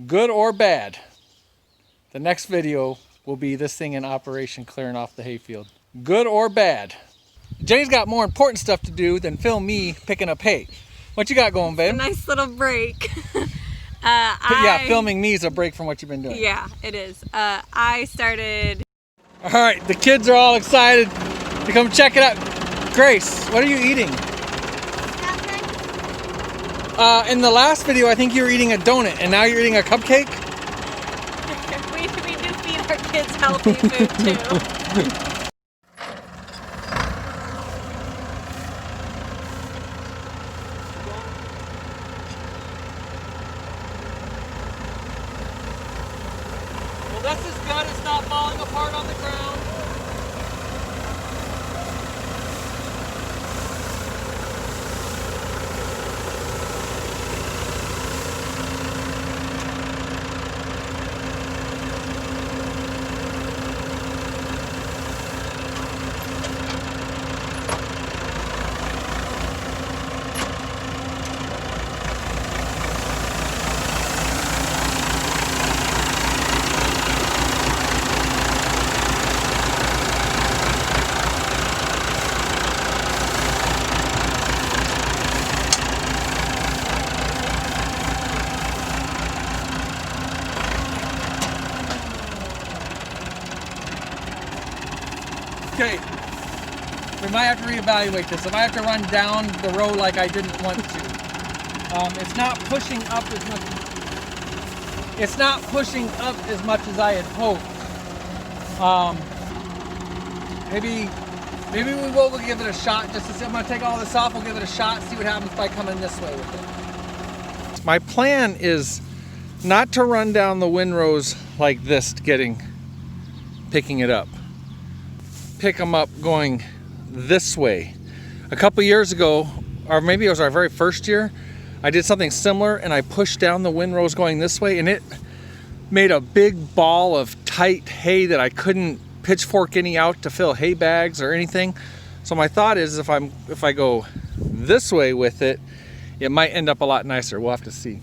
Good or bad, the next video will be this thing in operation clearing off the hayfield. Good or bad. Jenny's got more important stuff to do than film me picking up hay. What you got going, babe? A nice little break. Yeah, filming me is a break from what you've been doing. Yeah, it is. I started... All right, the kids are all excited to come check it out. Grace, what are you eating? In the last video, I think you were eating a donut, and now you're eating a cupcake? we do feed our kids healthy food, too. Well, that's as good. It's not falling apart on the ground. Okay, we might have to reevaluate this. I might have to run down the road like I didn't want to. It's not pushing up as much. It's not pushing up as much as I had hoped. Maybe we will give it a shot just to see. I'm gonna take all this off. We'll give it a shot. See what happens by coming this way with it. My plan is not to run down the windrows like this, picking it up. Pick them up going this way. A couple years ago, or maybe it was our very first year, I did something similar and I pushed down the windrows going this way, and it made a big ball of tight hay that I couldn't pitchfork any out to fill hay bags or anything. So my thought is if I go this way with it, it might end up a lot nicer. We'll have to see.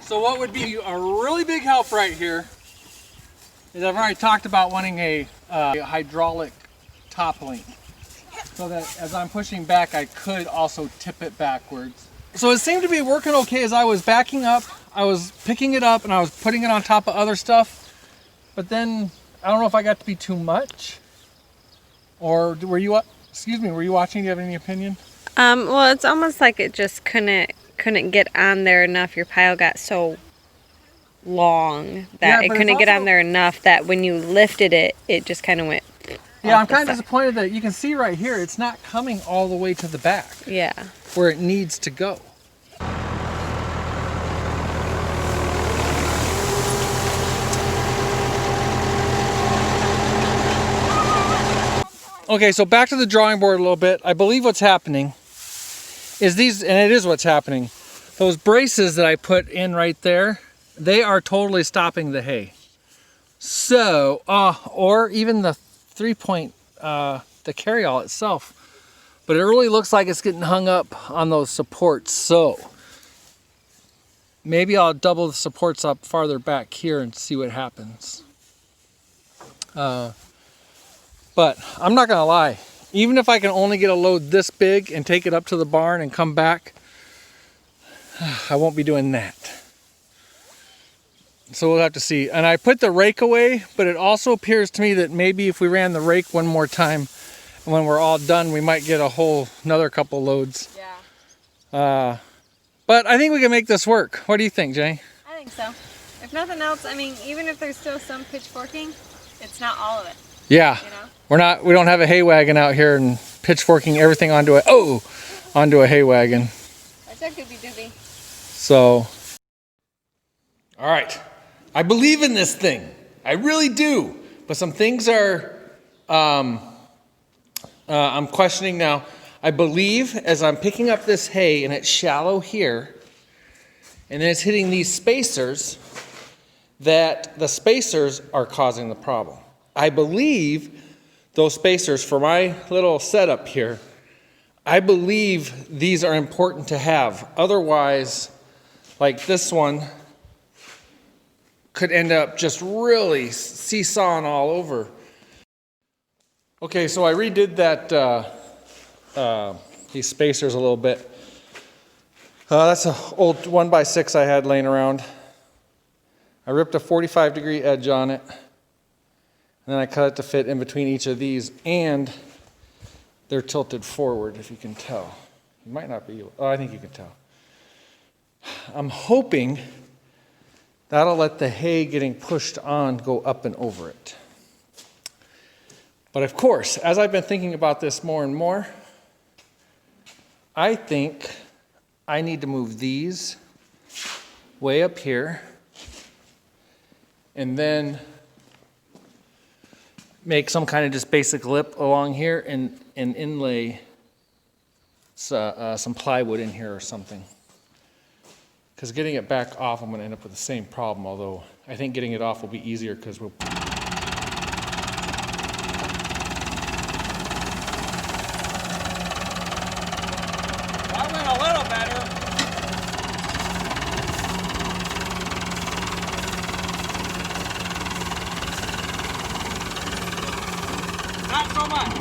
So what would be a really big help right here is I've already talked about wanting a hydraulic top link, so that as I'm pushing back, I could also tip it backwards. So it seemed to be working okay as I was backing up. I was picking it up and I was putting it on top of other stuff, but then I don't know if I got to be too much. Or were you watching? Do you have any opinion? Well, it's almost like it just couldn't get on there enough. Your pile got so long that Yeah, it but couldn't it's get on also- there enough that when you lifted it, it just kind of went. Yeah, off I'm the kind of side. disappointed that you can see right here, it's not coming all the way to the back Yeah. where it needs to go. Okay, so back to the drawing board a little bit. I believe what's happening is these, and it is what's happening, those braces that I put in right there, they are totally stopping the hay. So, or even the 3-point, the carryall itself. But it really looks like it's getting hung up on those supports. So, maybe I'll double the supports up farther back here and see what happens. But I'm not gonna lie. Even if I can only get a load this big and take it up to the barn and come back, I won't be doing that. So we'll have to see. And I put the rake away, but it also appears to me that maybe if we ran the rake one more time, and when we're all done, we might get a whole another couple loads. Yeah. But I think we can make this work. What do you think, Jay? I think so. If nothing else, I mean, even if there's still some pitchforking, it's not all of it. Yeah. You know? We don't have a hay wagon out here and pitchforking everything onto a hay wagon. I said doobie doobie. So, all right. I believe in this thing. I really do. But some things are, I'm questioning now. I believe as I'm picking up this hay and it's shallow here, and then it's hitting these spacers, that the spacers are causing the problem. I believe those spacers for my little setup here, I believe these are important to have. Otherwise, like this one, could end up just really seesawing all over. Okay, so I redid that, these spacers a little bit. That's an old 1x6 I had laying around. I ripped a 45-degree edge on it, and then I cut it to fit in between each of these, and they're tilted forward, if you can tell. You might not be able, I think you can tell. I'm hoping that'll let the hay getting pushed on go up and over it. But of course, as I've been thinking about this more and more, I think I need to move these way up here and then make some kind of just basic lip along here and inlay some plywood in here or something. Because getting it back off, I'm going to end up with the same problem, although I think getting it off will be easier because we'll... That went a little better. Not so much.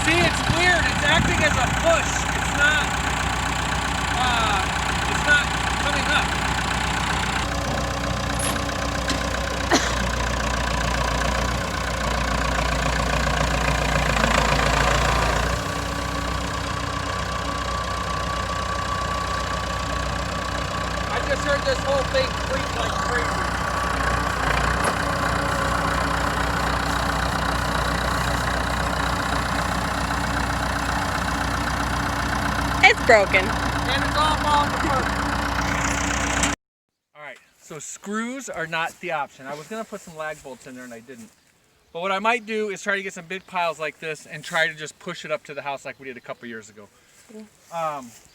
See, it's weird. It's acting as a push. It's not coming up. I just heard this whole thing creak like crazy. It's broken. And it's all falling apart. Alright, so screws are not the option. I was going to put some lag bolts in there and I didn't. But what I might do is try to get some big piles like this and try to just push it up to the house like we did a couple years ago.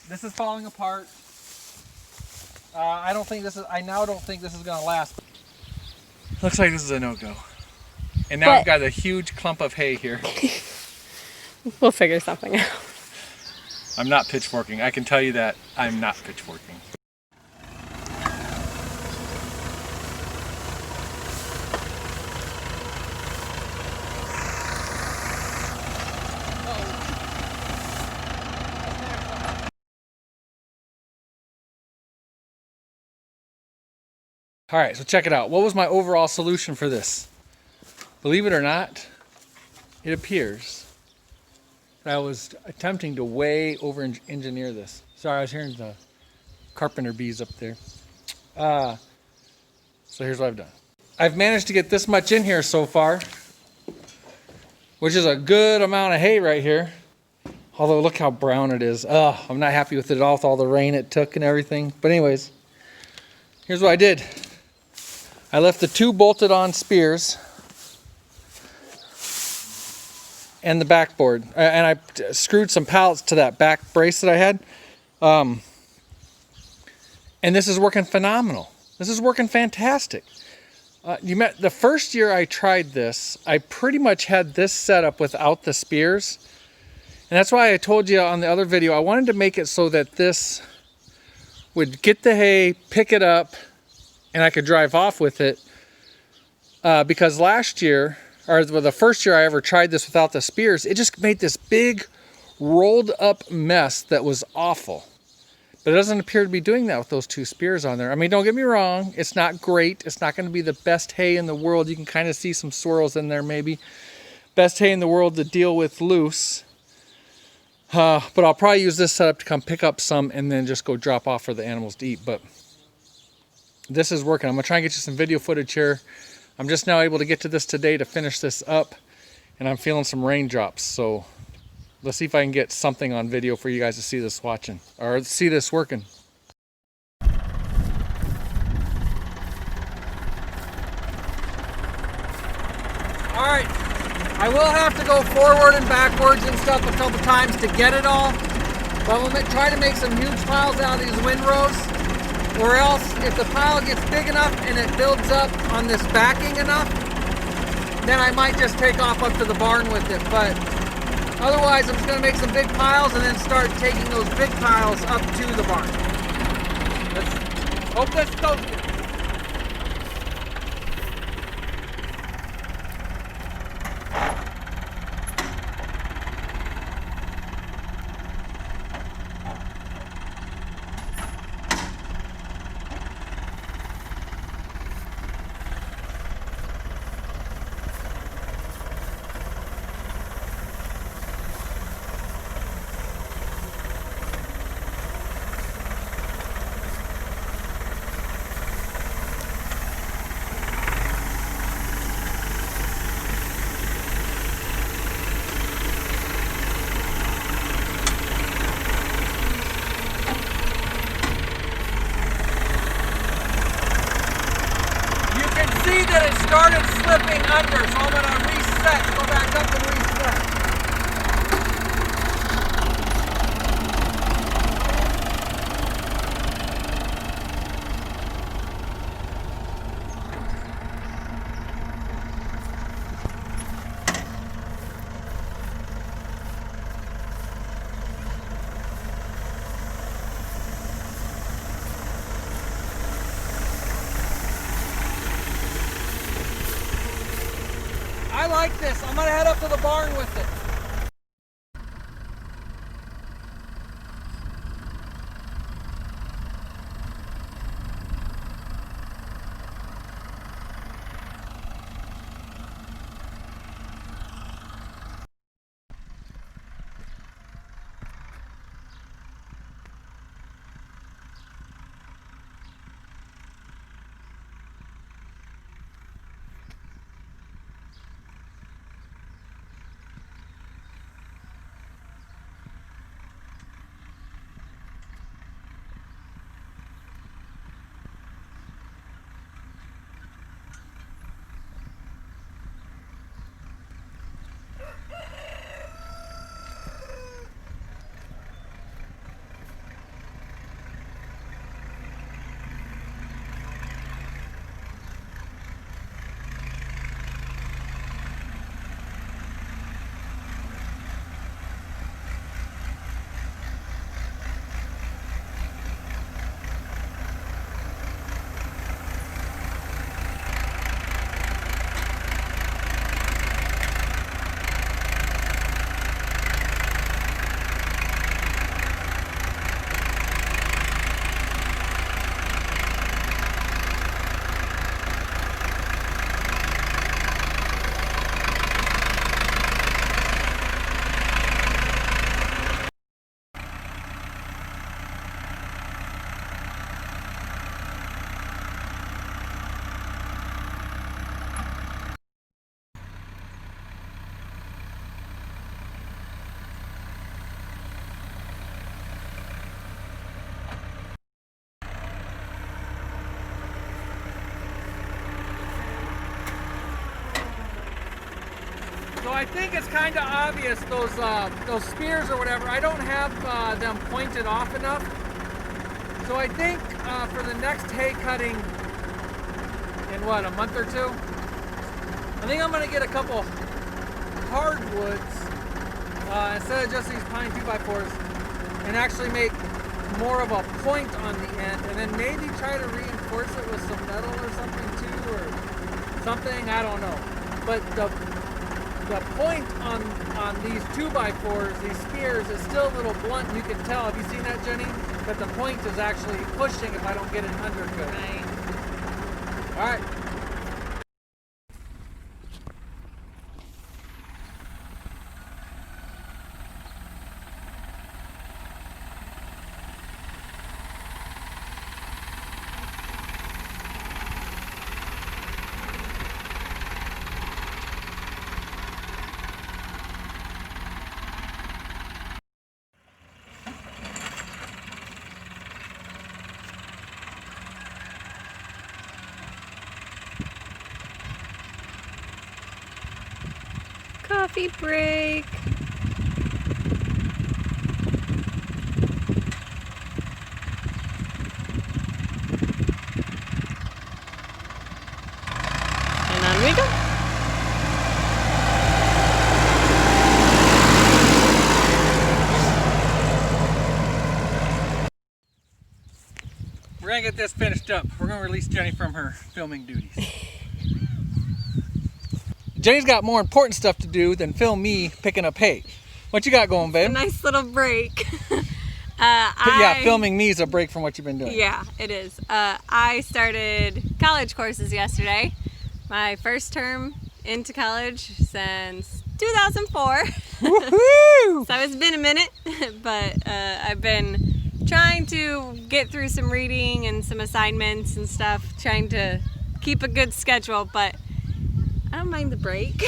This is falling apart. I now don't think this is going to last. Looks like this is a no-go. And now I've got a huge clump of hay here. We'll figure something out. I'm not pitchforking. I can tell you that I'm not pitchforking. All right, so check it out. What was my overall solution for this? Believe it or not, it appears that I was attempting to way over engineer this. Sorry, I was hearing the carpenter bees up there. So here's what I've done. I've managed to get this much in here so far, which is a good amount of hay right here. Although look how brown it is. I'm not happy with it at all, with all the rain it took and everything. But anyways, here's what I did. I left the 2 bolted on spears and the backboard. And I screwed some pallets to that back brace that I had. And this is working phenomenal. This is working fantastic. The first year I tried this, I pretty much had this set up without the spears. And that's why I told you on the other video, I wanted to make it so that this would get the hay, pick it up, and I could drive off with it. Because last year, or the first year I ever tried this without the spears, it just made this big rolled up mess that was awful. But it doesn't appear to be doing that with those 2 spears on there. I mean, don't get me wrong, it's not great. It's not going to be the best hay in the world. You can kind of see some swirls in there maybe. Best hay in the world to deal with loose. But I'll probably use this setup to come pick up some and then just go drop off for the animals to eat. But this is working. I'm going to try and get you some video footage here. I'm just now able to get to this today to finish this up. And I'm feeling some raindrops. So let's see if I can get something on video for you guys to see this watching. Or see this working. Alright. I will have to go forward and backwards and stuff a couple times to get it all. But I'm going to try to make some huge piles out of these windrows. Or else, if the pile gets big enough and it builds up on this backing enough, then I might just take off up to the barn with it. But otherwise, I'm just going to make some big piles and then start taking those big piles up to the barn. Let's hope this goes good. That it started slipping under, so I'm going to reset, go back up and reset. I like this. I'm going to head up to the barn with it. So I think it's kind of obvious those spears or whatever. I don't have them pointed off enough. So I think for the next hay cutting in what, a month or two, I think I'm gonna get a couple hardwoods instead of just these pine 2x4s, and actually make more of a point on the end, and then maybe try to reinforce it with some metal or something too, or something, I don't know. But the point on these 2x4s, these spears, is still a little blunt. You can tell. Have you seen that, Jenny? That the point is actually pushing if I don't get it under good. Right. All right. Coffee break. And on we go. We're gonna get this finished up. We're gonna release Jenny from her filming duties. Jenny's got more important stuff to do than film me picking up hay. What you got going, babe? A nice little break. Yeah, filming me is a break from what you've been doing. Yeah, it is. I started college courses yesterday. My first term into college since 2004. Woohoo! So it's been a minute, but I've been trying to get through some reading and some assignments and stuff, trying to keep a good schedule, but I don't mind the break.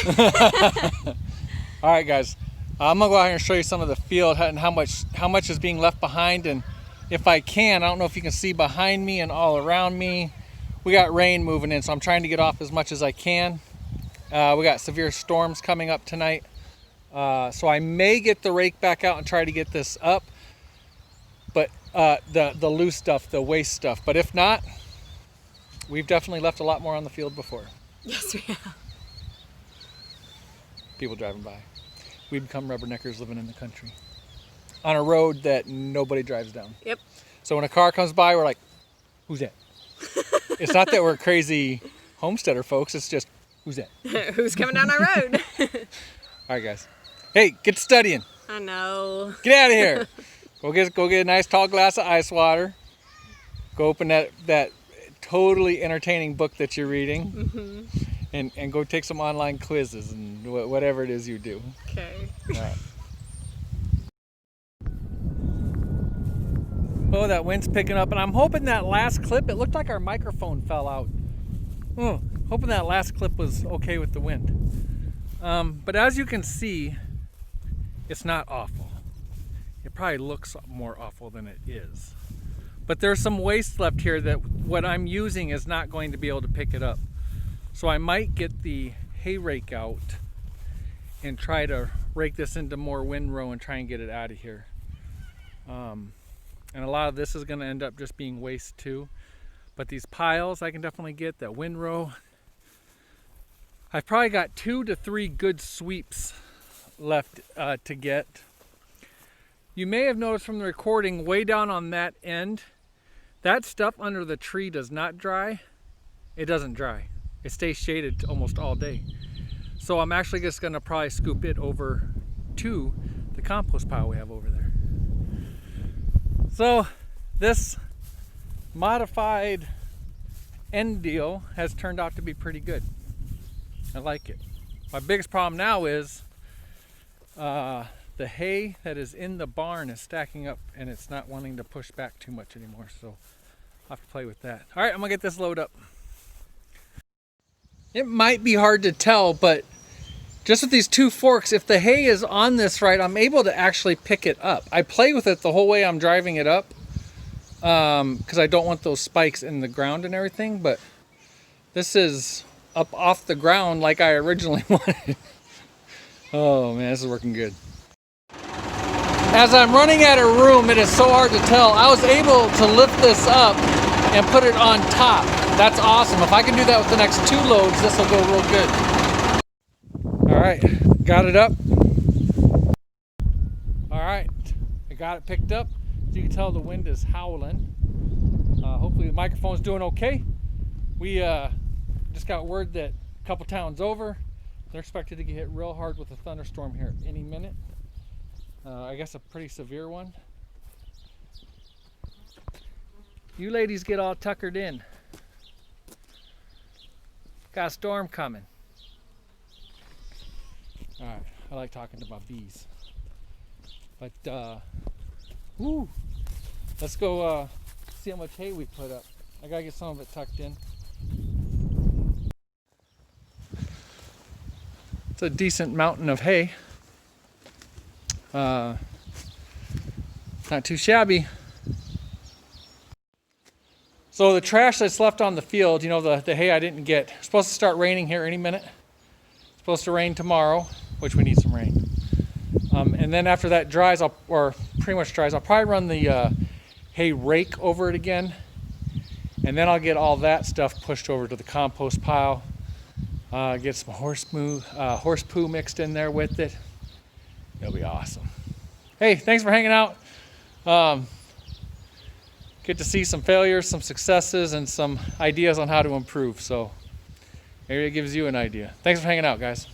All right, guys. I'm gonna go out here and show you some of the field and how much is being left behind, and if I can, I don't know if you can see behind me and all around me, we got rain moving in, so I'm trying to get off as much as I can. We got severe storms coming up tonight, so I may get the rake back out and try to get this up, but the loose stuff, the waste stuff. But if not, we've definitely left a lot more on the field before. Yes, we have. People driving by. We become rubberneckers living in the country on a road that nobody drives down. Yep. So when a car comes by, we're like, who's that? It's not that we're crazy homesteader folks, it's just, who's that? Who's coming down our road? All right, guys. Hey, get studying. I know. Get out of here. Go get a nice tall glass of ice water. Go open that totally entertaining book that you're reading. Mm-hmm. And go take some online quizzes and whatever it is you do. Okay. All right. Oh, that wind's picking up, and I'm hoping that last clip, it looked like our microphone fell out. Oh, hoping that last clip was okay with the wind. But as you can see, it's not awful. It probably looks more awful than it is. But there's some waste left here that what I'm using is not going to be able to pick it up. So I might get the hay rake out and try to rake this into more windrow and try and get it out of here. And a lot of this is going to end up just being waste too. But these piles I can definitely get, that windrow. I've probably got 2 to 3 good sweeps left to get. You may have noticed from the recording way down on that end, that stuff under the tree does not dry. It doesn't dry. It stays shaded almost all day. So I'm actually just gonna probably scoop it over to the compost pile we have over there. So this modified end deal has turned out to be pretty good. I like it. My biggest problem now is the hay that is in the barn is stacking up and it's not wanting to push back too much anymore. So I'll have to play with that. All right, I'm gonna get this load up. It might be hard to tell, but just with these 2 forks, if the hay is on this right, I'm able to actually pick it up. I play with it the whole way I'm driving it up because I don't want those spikes in the ground and everything, but this is up off the ground like I originally wanted. Oh man, this is working good. As I'm running out of room, it is so hard to tell. I was able to lift this up and put it on top. That's awesome. If I can do that with the next 2 loads, this will go real good. All right, got it up. All right, I got it picked up. As you can tell, the wind is howling. Hopefully the microphone's doing okay. We just got word that a couple towns over, they're expected to get hit real hard with a thunderstorm here any minute. I guess a pretty severe one. You ladies get all tuckered in. Got a storm coming. All right, I like talking to my bees. But, woo, let's go see how much hay we put up. I gotta get some of it tucked in. It's a decent mountain of hay. Not too shabby. So the trash that's left on the field, you know, the hay I didn't get, it's supposed to start raining here any minute. It's supposed to rain tomorrow, which we need some rain. And then after that dries, or pretty much dries, I'll probably run the hay rake over it again. And then I'll get all that stuff pushed over to the compost pile. Get some horse poo mixed in there with it. It'll be awesome. Hey, thanks for hanging out. Get to see some failures, some successes, and some ideas on how to improve. So maybe it gives you an idea. Thanks for hanging out, guys.